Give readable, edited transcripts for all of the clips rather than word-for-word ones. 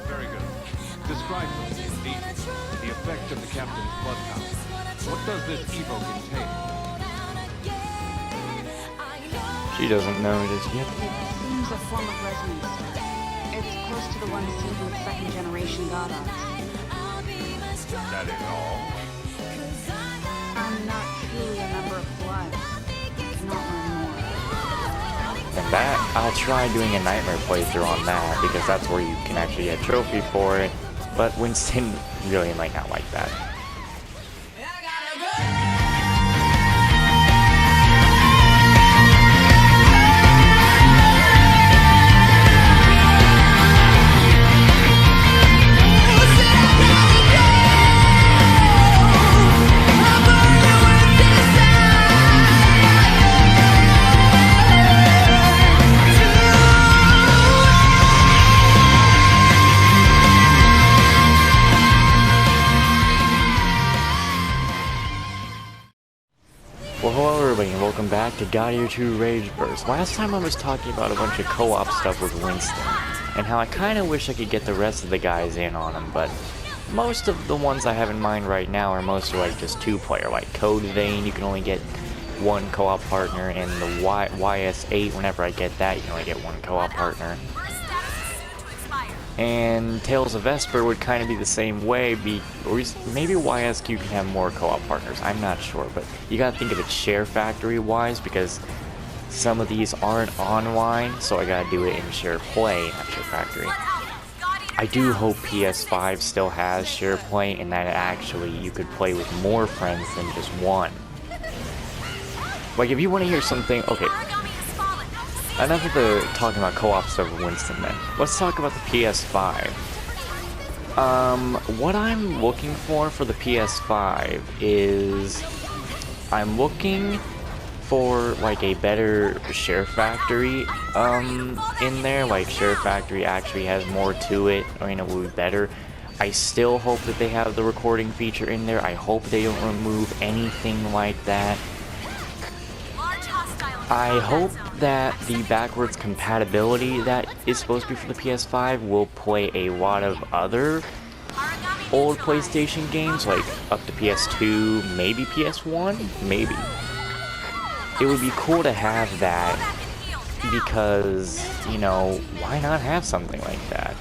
Very good. Describe in detail the effect of the captain's blood powder. What does this Evo contain? She doesn't know just yet. It seems a form of resonance, sir. It's close to the one seen with second-generation Godots. That is all? I'm not truly a member of Blood. Cannot learn more. And that, I'll try doing a Nightmare playthrough on that, because that's where you can actually get a trophy for it. But Winston really might not like that. Well, hello everybody, and welcome back to God Eater 2 Rage Burst. Last time I was talking about a bunch of co-op stuff with Winston, and how I kinda wish I could get the rest of the guys in on them, but most of the ones I have in mind right now are mostly like just two-player, like Code Vein, you can only get one co-op partner, and the YS8, whenever I get that, you can only get one co-op partner. And Tales of Vesper would kind of be the same way, or maybe YSQ can have more co-op partners, I'm not sure, but you gotta think of it SHAREfactory wise, because some of these aren't online, so I gotta do it in SharePlay, not SHAREfactory. I do hope PS5 still has SharePlay, and that actually you could play with more friends than just one. Like, if you want to hear something, okay. Enough of the talking about co-op stuff with Winston then. Let's talk about the PS5. What I'm looking for the PS5 is I'm looking for like a better SHAREfactory in there. Like SHAREfactory actually has more to it, or it will be better. I still hope that they have the recording feature in there. I hope they don't remove anything like that. I hope that the backwards compatibility that is supposed to be for the PS5 will play a lot of other old PlayStation games, like up to PS2, maybe PS1, maybe. It would be cool to have that, because, you know, why not have something like that?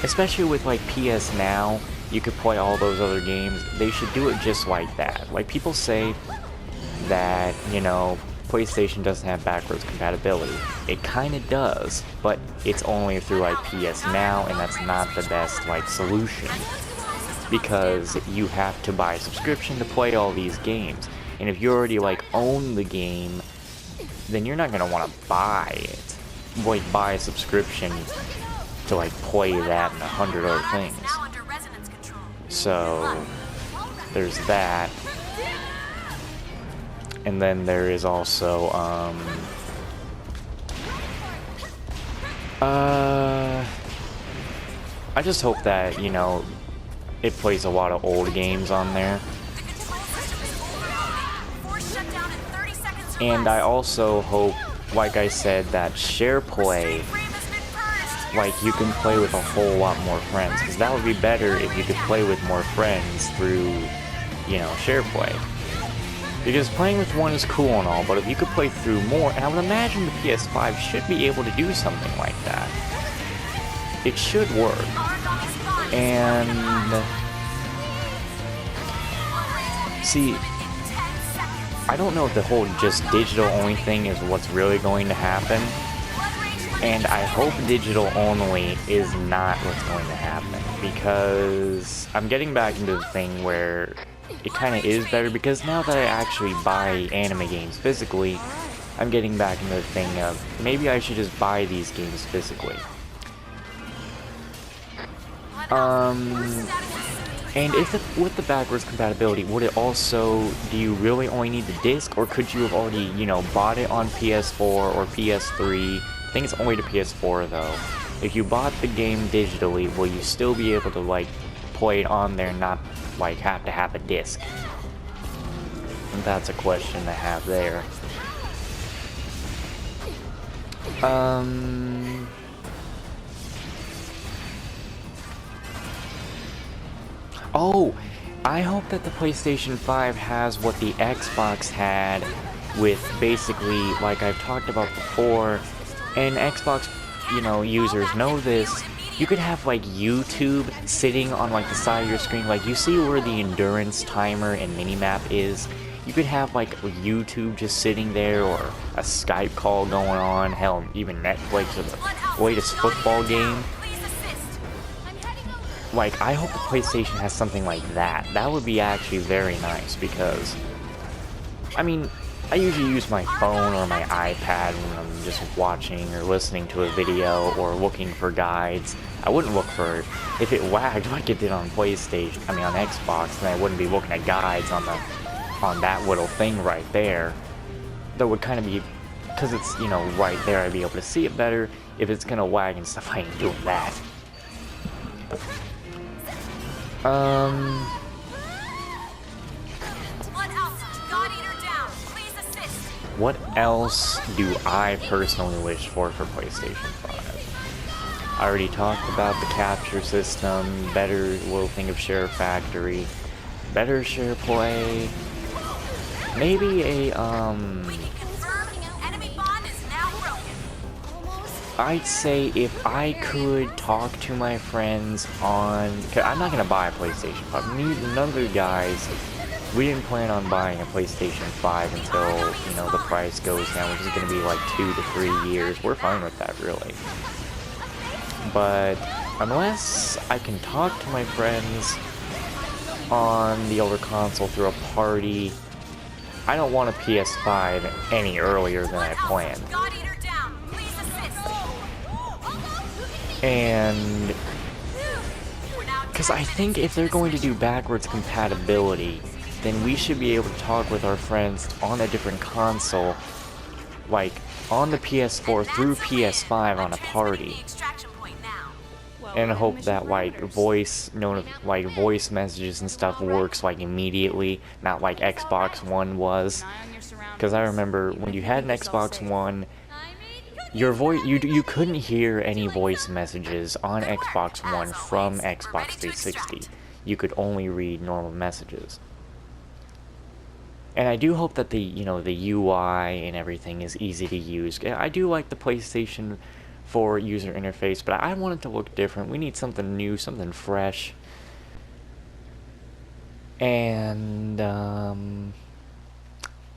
Especially with like PS Now, you could play all those other games. They should do it just like that. Like, people say that, you know, PlayStation doesn't have backwards compatibility. It kinda does, but it's only through like PS Now, and that's not the best like solution, because you have to buy a subscription to play all these games, and if you already like own the game, then you're not gonna want to buy it, like buy a subscription to like play that and 100 other things. So there's that. And then there is also, I just hope that, you know, it plays a lot of old games on there. And I also hope, like I said, that SharePlay, like, you can play with a whole lot more friends, because that would be better if you could play with more friends through, you know, SharePlay. Because playing with one is cool and all, but if you could play through more, and I would imagine the PS5 should be able to do something like that. It should work. And see, I don't know if the whole just digital only thing is what's really going to happen. And I hope digital only is not what's going to happen, because I'm getting back into the thing where it kind of is better, because now that I actually buy anime games physically, I'm getting back into the thing of maybe I should just buy these games physically. And if with the backwards compatibility, would it also, do you really only need the disc, or could you have already, you know, bought it on PS4 or PS3? I think it's only to PS4 though. If you bought the game digitally, will you still be able to like play it on there and not like have to have a disc? And that's a question to have there. Oh, I hope that the PlayStation 5 has what the Xbox had with basically, like I've talked about before, and Xbox, you know, users know this, you could have like YouTube sitting on like the side of your screen, like you see where the endurance timer and minimap is. You could have like YouTube just sitting there, or a Skype call going on, hell, even Netflix or the latest football game. Like, I hope the PlayStation has something like that. That would be actually very nice, because, I mean, I usually use my phone or my iPad when I'm just watching or listening to a video or looking for guides. I wouldn't look for it. If it lagged like it did on PlayStation, I mean on Xbox, then I wouldn't be looking at guides on that little thing right there. That would kind of be, because it's, you know, right there, I'd be able to see it better. If it's gonna lag and stuff, I ain't doing that. What else do I personally wish for PlayStation 5? I already talked about the capture system, better little thing of SHAREfactory, better share play, maybe a, I'd say if I could talk to my friends on, cause I'm not gonna buy a PlayStation 5. None of the guys, we didn't plan on buying a PlayStation 5 until, you know, the price goes down, which is gonna be like 2 to 3 years. We're fine with that, really. But unless I can talk to my friends on the older console through a party, I don't want a PS5 any earlier than I planned. And because I think if they're going to do backwards compatibility, then we should be able to talk with our friends on a different console, like on the PS4 through PS5 on a party, and hope that like voice messages and stuff works like immediately, not like Xbox One was. Because I remember when you had an Xbox One, your voice, you couldn't hear any voice messages on Xbox One from Xbox 360. You could only read normal messages. And I do hope that the, you know, the UI and everything is easy to use. I do like the PlayStation 4 user interface, but I want it to look different. We need something new, something fresh. And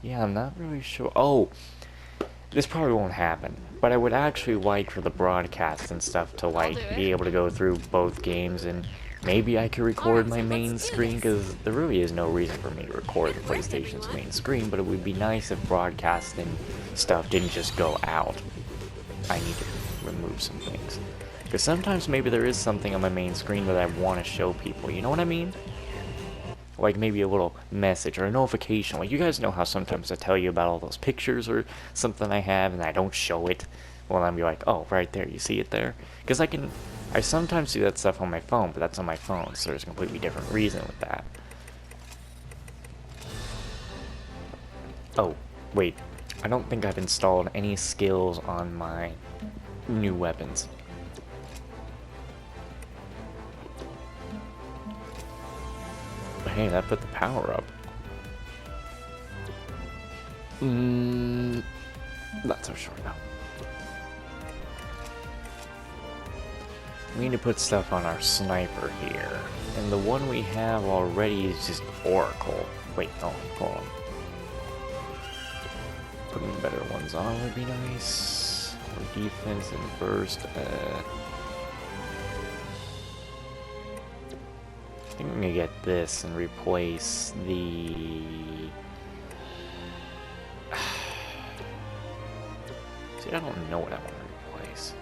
yeah, I'm not really sure. Oh, this probably won't happen, but I would actually like for the broadcast and stuff to like be able to go through both games, and maybe I could record my main screen, because there really is no reason for me to record the PlayStation's main screen, but it would be nice if broadcasting stuff didn't just go out. I need to remove some things, because sometimes maybe there is something on my main screen that I want to show people, you know what I mean? Like maybe a little message or a notification. Like, you guys know how sometimes I tell you about all those pictures or something I have and I don't show it. Well, I'll be like, oh, right there, you see it there? Because I sometimes do that stuff on my phone, but that's on my phone, so there's a completely different reason with that. Oh, wait. I don't think I've installed any skills on my new weapons. Hey, that put the power up. Not so sure now. We need to put stuff on our sniper here. And the one we have already is just Oracle. Wait, no, hold on. Putting better ones on would be nice. Or defense and burst. I think I'm gonna get this and replace the... See, I don't know what I want to replace.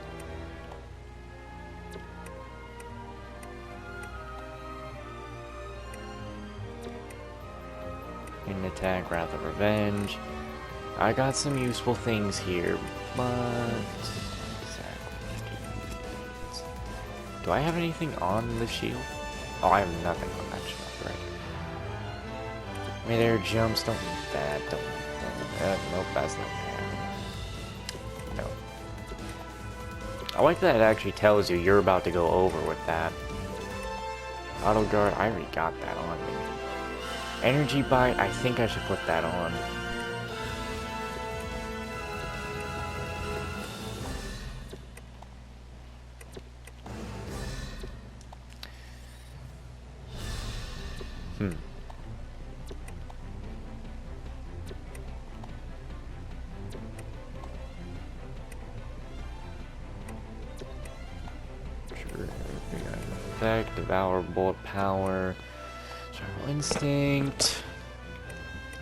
In attack, Wrath of Revenge. I got some useful things here, but... Do I have anything on the shield? Oh, I have nothing on that shield, right? Mid-air jumps, don't need that, don't need that. Nope, that's not bad. No. I like that it actually tells you you're about to go over with that. Auto guard, I already got that on me. Energy bite, I think I should put that on. Effect, devour, bullet power, survival instinct.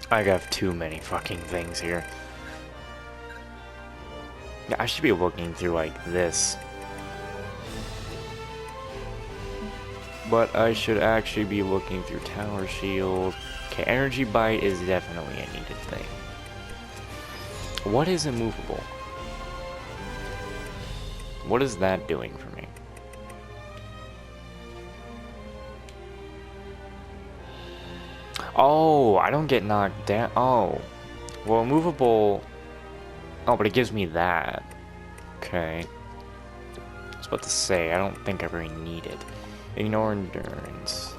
I have too many fucking things here. Yeah, I should be looking through like this. But I should actually be looking through tower shield. Okay, energy bite is definitely a needed thing. What is immovable? What is that doing for me? Oh, I don't get knocked down. Oh. Well, immovable... Oh, but it gives me that. Okay. I was about to say, I don't think I really need it. Ignore endurance.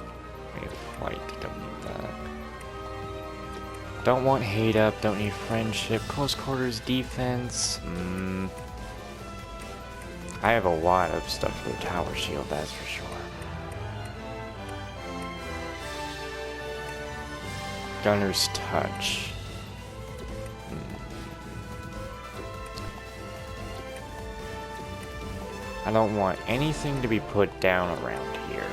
Maybe flight, don't need that. Don't want hate up, don't need friendship. Close quarters defense. I have a lot of stuff for the tower shield, that's for sure. Gunner's touch. I don't want anything to be put down around here.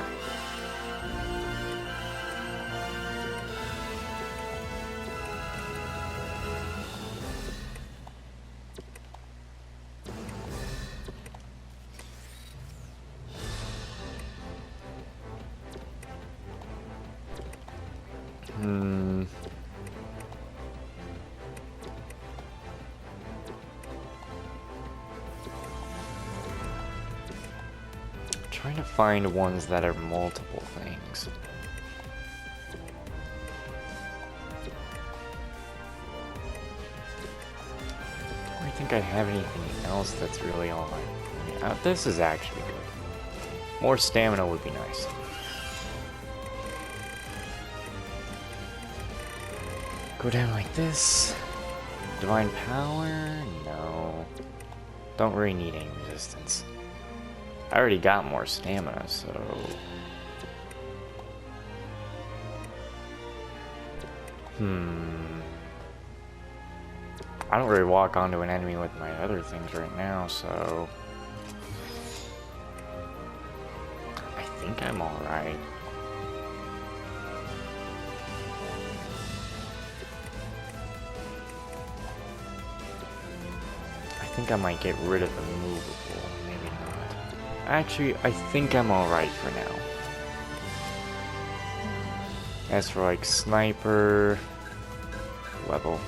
Trying to find ones that are multiple things. I don't think I have anything else that's really on. This is actually good. More stamina would be nice. Go down like this. Divine power? No. Don't really need any resistance. I already got more stamina, so... I don't really walk onto an enemy with my other things right now, so... I think I'm alright. I think I might get rid of the movable, maybe not. Actually, I think I'm alright for now. As for like sniper level.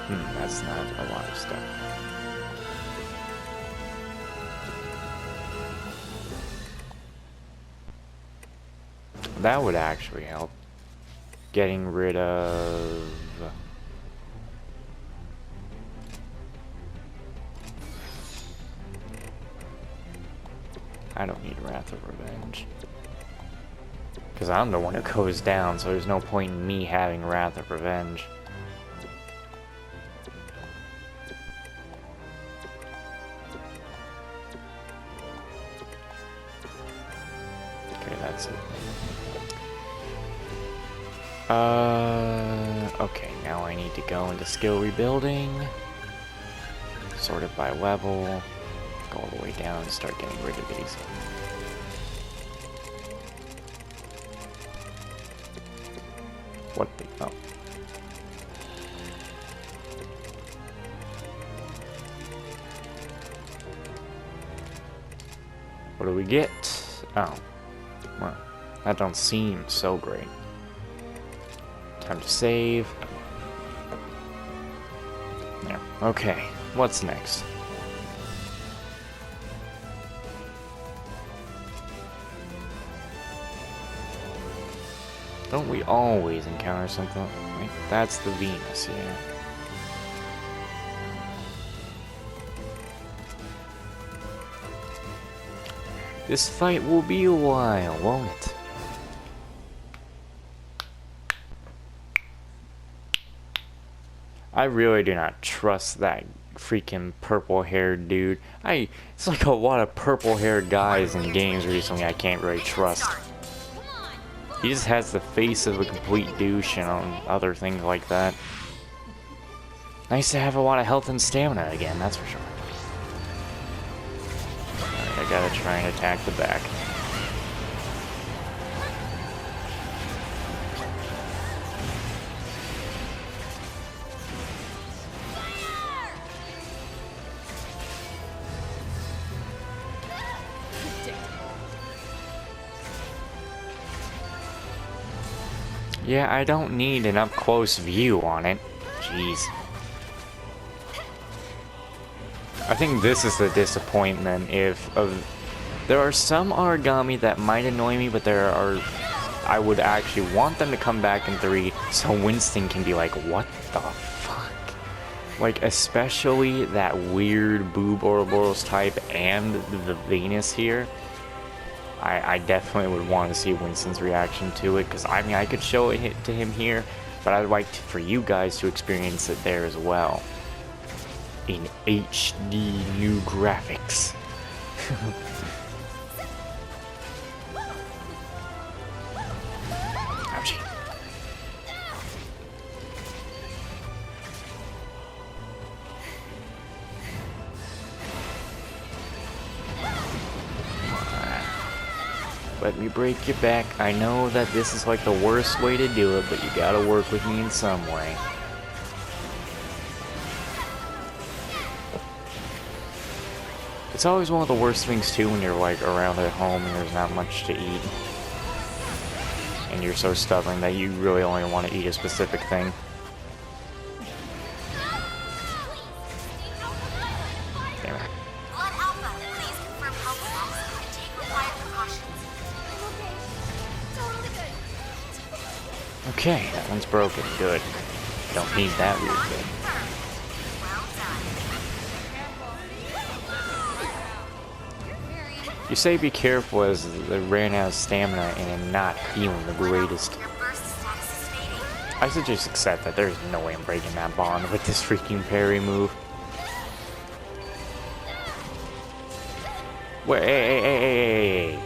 That's not a lot of stuff. That would actually help. Getting rid of... I don't need Wrath of Revenge. Because I'm the one who goes down, so there's no point in me having Wrath of Revenge. Okay, that's it. Okay, now I need to go into skill rebuilding. Sort it by level. Go all the way down and start getting rid of these. What the... oh. What do we get? Oh. Well, that don't seem so great. Time to save. There. Okay. What's next? Don't we always encounter something like that's the Venus, yeah. This fight will be a while, won't it? I really do not trust that freaking purple-haired dude. It's like a lot of purple-haired guys in games recently I can't really trust. He just has the face of a complete douche and on other things like that. Nice to have a lot of health and stamina again, that's for sure. Alright, I gotta try and attack the back. Yeah, I don't need an up-close view on it. Jeez. I think this is the disappointment there are some origami that might annoy me, but I would actually want them to come back in 3 so Winston can be like, what the fuck? Like, especially that weird boob Ouroboros type and the Venus here. I definitely would want to see Winston's reaction to it, because I mean, I could show it to him here, but I'd like for you guys to experience it there as well. In HD new graphics. Ouchie. Let me break your back. I know that this is like the worst way to do it, but you gotta work with me in some way. It's always one of the worst things too when you're like around at home and there's not much to eat. And you're so stubborn that you really only want to eat a specific thing. Damn it. Okay, that one's broken. Good. Don't need that weird thing. You say be careful as they ran out of stamina and am not feeling the greatest. I should just accept that there's no way I'm breaking that bond with this freaking parry move. Wait, hey.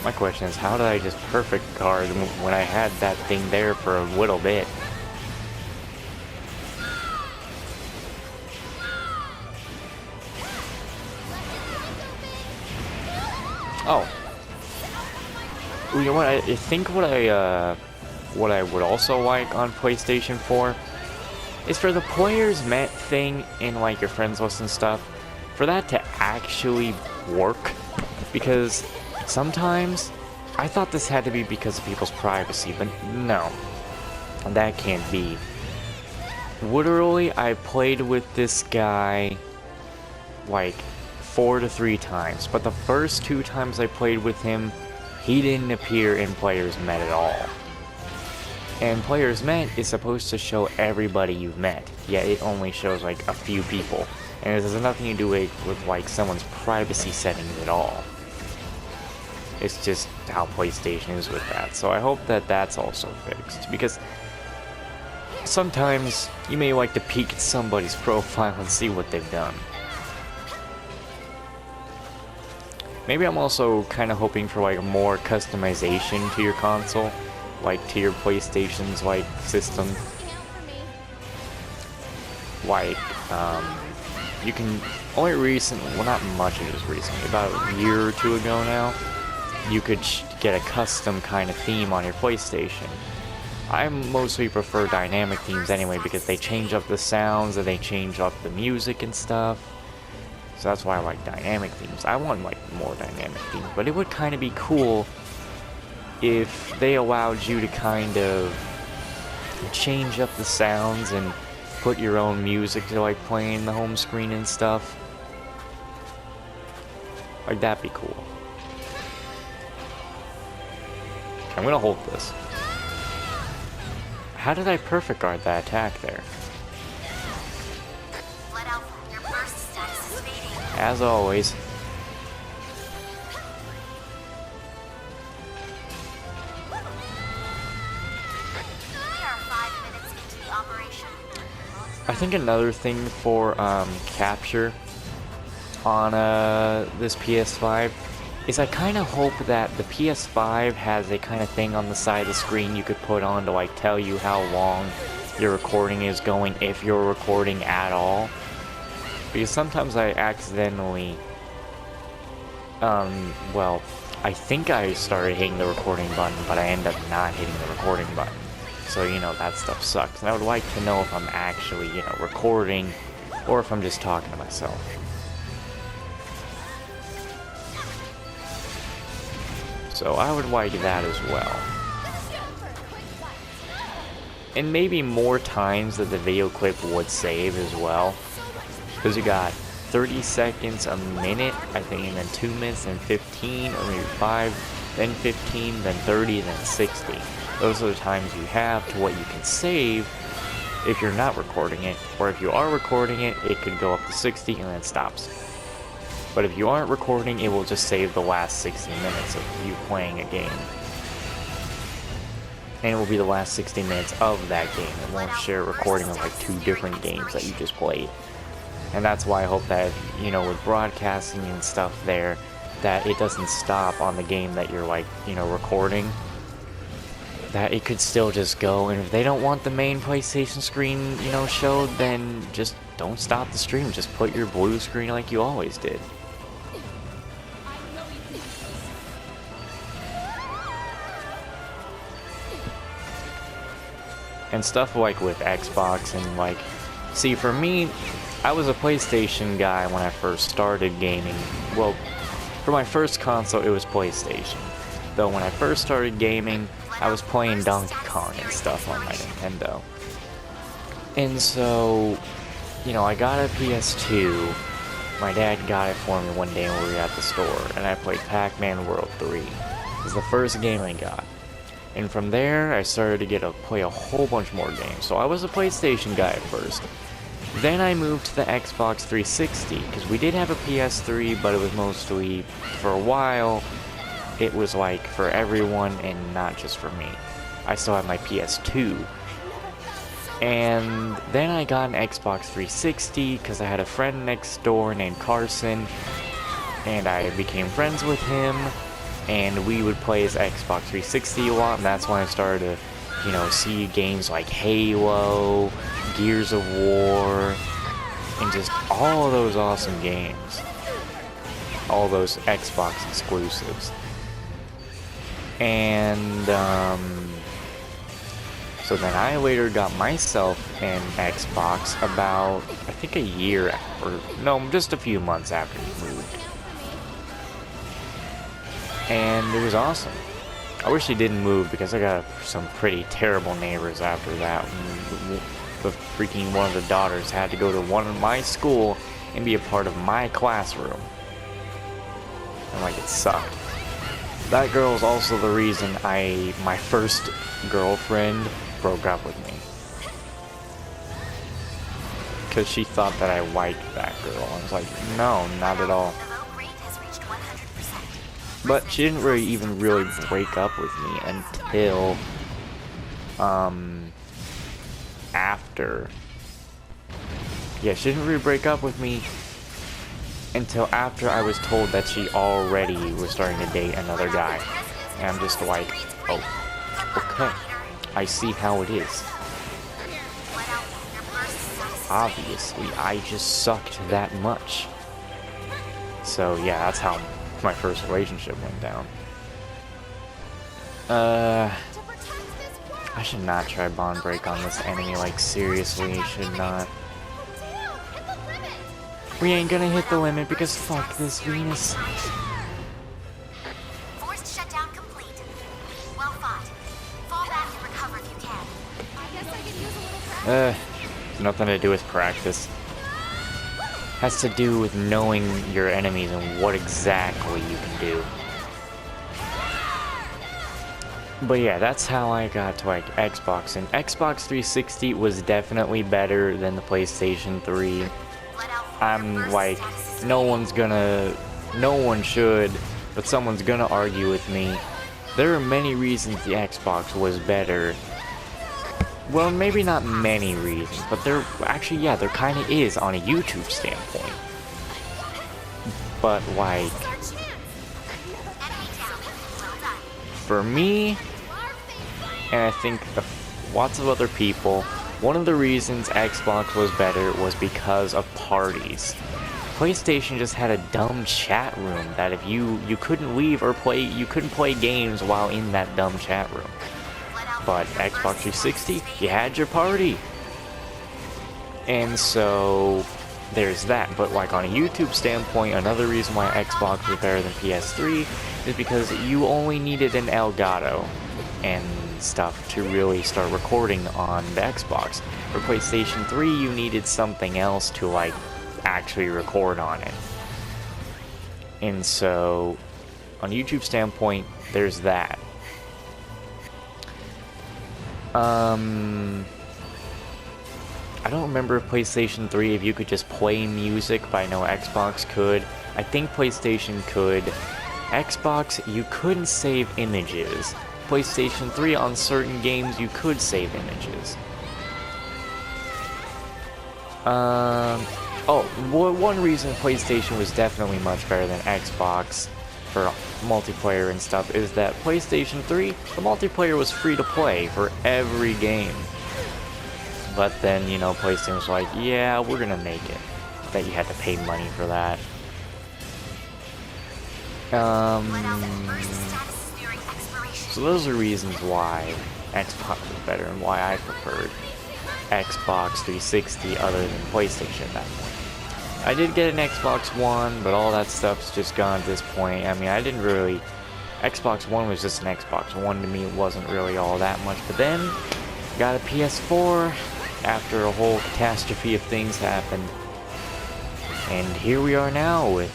My question is, how did I just perfect guard when I had that thing there for a little bit? Oh. You know what, I think what I would also like on PlayStation 4 is for the players met thing in like your friends list and stuff, for that to actually work, because sometimes I thought this had to be because of people's privacy, but no, that can't be. Literally, I played with this guy like 4 to 3 times, but the first 2 times I played with him, he didn't appear in Players Met at all. And Players Met is supposed to show everybody you've met, yet it only shows like a few people, and it has nothing to do with like someone's privacy settings at all. It's just how PlayStation is with that. So I hope that that's also fixed, because sometimes you may like to peek at somebody's profile and see what they've done. Maybe I'm also kind of hoping for like more customization to your console, like to your PlayStation's like system. Like, you can only recently, well not much of it was recently, about a year or 2 ago now, you could get a custom kind of theme on your PlayStation. I mostly prefer dynamic themes anyway, because they change up the sounds and they change up the music and stuff. So that's why I like dynamic themes. I want like more dynamic themes, but it would kind of be cool if they allowed you to kind of change up the sounds and put your own music to like play in the home screen and stuff. Like, that'd be cool. I'm gonna hold this. How did I perfect guard that attack there? Let Alpha, your burst status is fading. As always. We are 5 minutes into the operation. I think another thing for capture on this PS5 is I kind of hope that the PS5 has a kind of thing on the side of the screen you could put on to like tell you how long your recording is going, if you're recording at all. Because sometimes I accidentally, well, I think I started hitting the recording button, but I end up not hitting the recording button. So, you know, that stuff sucks. And I would like to know if I'm actually, you know, recording, or if I'm just talking to myself. So I would like that as well. And maybe more times that the video clip would save as well. Because you got 30 seconds, a minute, I think, and then 2 minutes, and 15, or maybe 5, then 15, then 30, then 60. Those are the times you have to what you can save if you're not recording it. Or if you are recording it, it could go up to 60 and then stops. But if you aren't recording, it will just save the last 60 minutes of you playing a game. And it will be the last 60 minutes of that game. It won't share a recording of like 2 different games that you just played. And that's why I hope that, you know, with broadcasting and stuff there, that it doesn't stop on the game that you're like, you know, recording. That it could still just go, and if they don't want the main PlayStation screen, you know, showed, then just don't stop the stream. Just put your blue screen like you always did. And stuff like with Xbox and like, see, for me, I was a PlayStation guy when I first started gaming. Well, for my first console, it was PlayStation. Though when I first started gaming, I was playing Donkey Kong and stuff on my Nintendo. And so, you know, I got a PS2. My dad got it for me one day when we were at the store, and I played Pac-Man World 3. It was the first game I got. And from there, I started to get to play a whole bunch more games. So I was a PlayStation guy at first. Then I moved to the Xbox 360, because we did have a PS3, but it was mostly, for a while, it was like for everyone and not just for me. I still have my PS2. And then I got an Xbox 360 because I had a friend next door named Carson, and I became friends with him, and we would play his Xbox 360 a lot, and that's when I started to, you know, see games like Halo, Gears of War, and just all of those awesome games. All those Xbox exclusives. And, so then I later got myself an Xbox about, I think a year, or no, just a few months after we moved. And it was awesome. I wish he didn't move because I got some pretty terrible neighbors after that. The freaking one of the daughters had to go to one of my school and be a part of my classroom. And like, it sucked. That girl is also the reason my first girlfriend broke up with me. Because she thought that I liked that girl. I was like, no, not at all. But she didn't even really break up with me until, after. Yeah, she didn't really break up with me until after I was told that she already was starting to date another guy. And I'm just like, oh, okay. I see how it is. Obviously, I just sucked that much. So yeah, that's how my first relationship went down. I should not try bond break on this enemy, like seriously, I should not. We ain't gonna hit the limit because fuck this Venus. Forced shutdown complete. Well fought. Fall back and recover if you can. I guess I could use a little practice. Nothing to do with practice. Has to do with knowing your enemies and what exactly you can do. But yeah, that's how I got to like Xbox, and Xbox 360 was definitely better than the PlayStation 3. I'm like, no one should, but someone's gonna argue with me. There are many reasons the Xbox was better. Well, maybe not many reasons, but there actually, yeah, there kind of is on a YouTube standpoint. But like, for me, and I think lots of other people, one of the reasons Xbox was better was because of parties. PlayStation just had a dumb chat room that if you couldn't leave or play, you couldn't play games while in that dumb chat room. But Xbox 360, you had your party. And so there's that. But like on a YouTube standpoint, another reason why Xbox was better than PS3 is because you only needed an Elgato and stuff to really start recording on the Xbox. For PlayStation 3, you needed something else to like actually record on it. And so on a YouTube standpoint, there's that. I don't remember if PlayStation 3 if you could just play music, but I know Xbox could. I think PlayStation could. Xbox, you couldn't save images. PlayStation 3, on certain games, you could save images. One reason PlayStation was definitely much better than Xbox for multiplayer and stuff is that PlayStation 3, the multiplayer was free to play for every game. But then, you know, PlayStation was like, yeah, we're gonna make it that you had to pay money for that. So those are reasons why Xbox was better and why I preferred Xbox 360 other than PlayStation at that point. I did get an Xbox One, but all that stuff's just gone at this point. I mean, Xbox One was just an Xbox One to me. It wasn't really all that much. But then, got a PS4 after a whole catastrophe of things happened. And here we are now with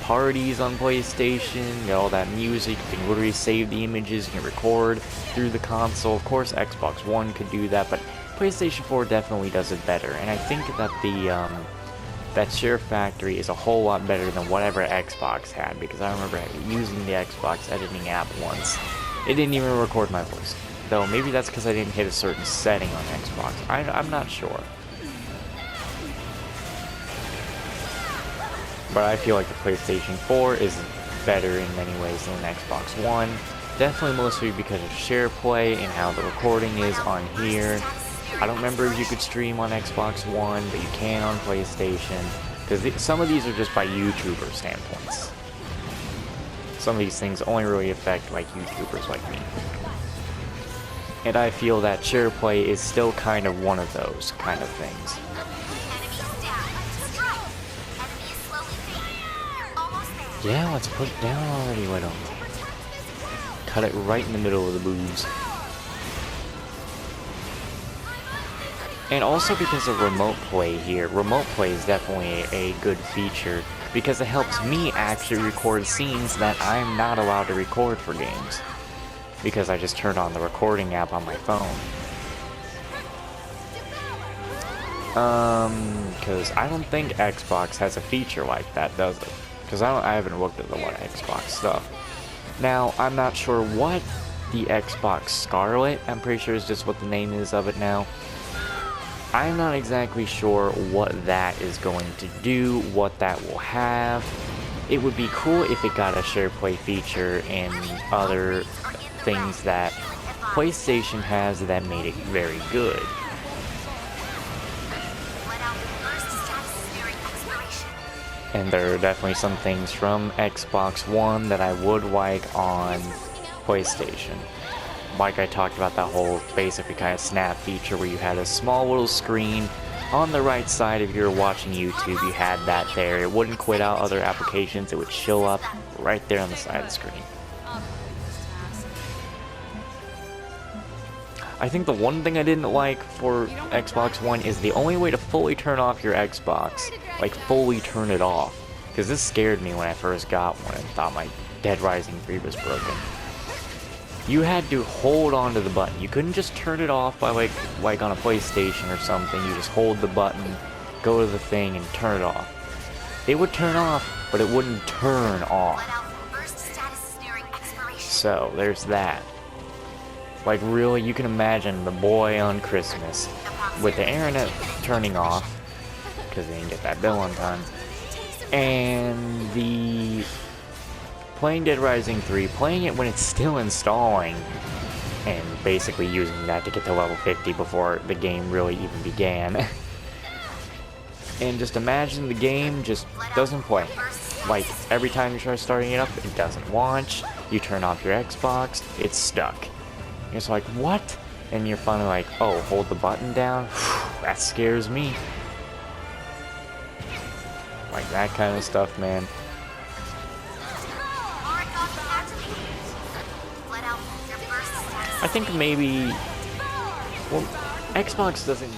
parties on PlayStation, got all that music, you can literally save the images, you can record through the console. Of course, Xbox One could do that, but PlayStation 4 definitely does it better. And I think that that SHAREfactory is a whole lot better than whatever Xbox had, because I remember using the Xbox editing app once. It didn't even record my voice. Though maybe that's because I didn't hit a certain setting on Xbox. I'm not sure. But I feel like the PlayStation 4 is better in many ways than Xbox One. Definitely mostly because of SharePlay and how the recording is on here. I don't remember if you could stream on Xbox One, but you can on PlayStation. Because some of these are just by YouTuber standpoints. Some of these things only really affect like YouTubers like me. And I feel that SharePlay is still kind of one of those kind of things. Yeah, let's put it down already, why don't we? Cut it right in the middle of the boobs. And also because of remote play here. Remote play is definitely a good feature because it helps me actually record scenes that I'm not allowed to record for games. Because I just turned on the recording app on my phone. Because I don't think Xbox has a feature like that, does it? Because I haven't looked at the Xbox stuff. Now, I'm not sure what the Xbox Scarlet, I'm pretty sure is just what the name is of it now. I'm not exactly sure what that is going to do, what that will have. It would be cool if it got a SharePlay feature and other things that PlayStation has that made it very good. And there are definitely some things from Xbox One that I would like on PlayStation. Like I talked about that whole basically kind of snap feature where you had a small little screen on the right side if you were watching YouTube, you had that there. It wouldn't quit out other applications, it would show up right there on the side of the screen. I think the one thing I didn't like for Xbox One is the only way to fully turn off your Xbox, like fully turn it off, because this scared me when I first got one and thought my Dead Rising 3 was broken. you had to hold on to the button. You couldn't just turn it off by like on a PlayStation or something. You just hold the button, go to the thing, and turn it off. It would turn off, but it wouldn't turn off. So, there's that. Like, really, you can imagine the boy on Christmas with the internet turning off, because they didn't get that bill on time, and the playing Dead Rising 3, playing it when it's still installing, and basically using that to get to level 50 before the game really even began. And just imagine the game just doesn't play. Like, every time you try starting it up, it doesn't launch. You turn off your Xbox, it's stuck. You're just like, what? And you're finally like, oh, hold the button down? That scares me. Like that kind of stuff, man. I think maybe... Well, Xbox doesn't